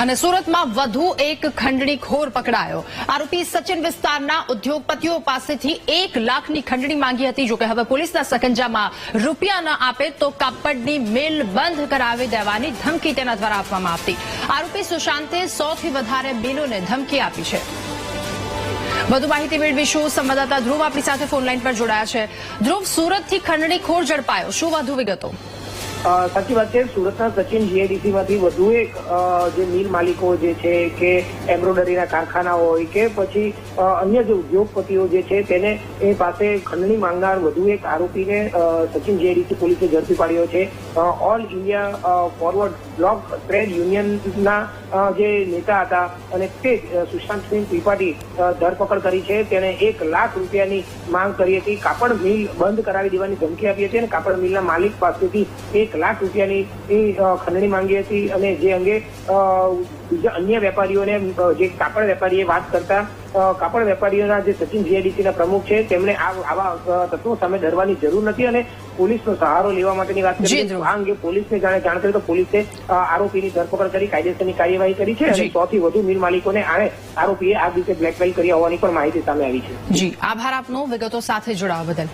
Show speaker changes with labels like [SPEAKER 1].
[SPEAKER 1] અને સુરતમાં વધુ એક ખંડણીખોર પકડાયો। આરોપી સચિન વિસ્તારના ઉદ્યોગપતિઓ પાસેથી 1 લાખની ખંડણી માંગી હતી। જોકે હવે પોલીસના સકંજામાં રૂપિયા ન આપે તો કાપડની મિલ બંધ કરાવી દેવાની ધમકી તેના દ્વારા આપવામાં આવતી। આરોપી સુશાંતે 100થી વધારે મિલોને ધમકી આપી છે। વધુ માહિતી મેળવીશું। સંવાદદાતા ધ્રુવ આપણી સાથે ફોનલાઈન પર જોડાયા છે। ધ્રુવ, સુરતથી ખંડણીખોર ઝડપાયો, શું વધુ વિગતો?
[SPEAKER 2] સાચી વાત છે। સુરતના સચિન જીઆઈડીસીમાંથી વધુ એક જે મિલ માલિકો જે છે કે એમ્બ્રોઇડરીના કારખાના હોય કે પછી અન્ય જે ઉદ્યોગપતિઓ જે છે તેને એ પાસે ખંડણી માંગનાર વધુ એક આરોપીને સચિન જીઆઈડીસી પોલીસે ઝડપી પાડ્યો છે। ઓલ ઇન્ડિયા ફોરવર્ડ બ્લોક ટ્રેડ યુનિયનના જે નેતા હતા અને તે સુશાંતસિંહ ત્રિપાઠી ધરપકડ કરી છે। તેણે 1 લાખ રૂપિયાની માંગ કરી હતી, કાપડ મિલ બંધ કરાવી દેવાની ધમકી આપી હતી અને કાપડ મિલના માલિક પાસેથી 1 લાખ રૂપિયાની ખંડણી માંગી હતી। અને જે અંગે બીજા અન્ય વેપારીઓને જે કાપડ વેપારીએ વાત કરતા કાપડ વેપારીઓના જે સચિન જીઆઈડીસીના પ્રમુખ છે તેમણે આવા તત્વો સામે ડરવાની જરૂર નથી અને પોલીસનો સહારો લેવા માટેની વાત કરી। આ અંગે પોલીસને જાણ કરી તો પોલીસે આરોપીની ધરપકડ કરી કાયદેસરની કાર્યવાહી કરી છે અને 100થી વધુ મિલ માલિકોને આરોપીએ આ રીતે બ્લેકમેલ કર્યા હોવાની પણ માહિતી સામે આવી છે।
[SPEAKER 1] જી, આભાર આપનો વિગતો સાથે જોડાવા બદલ।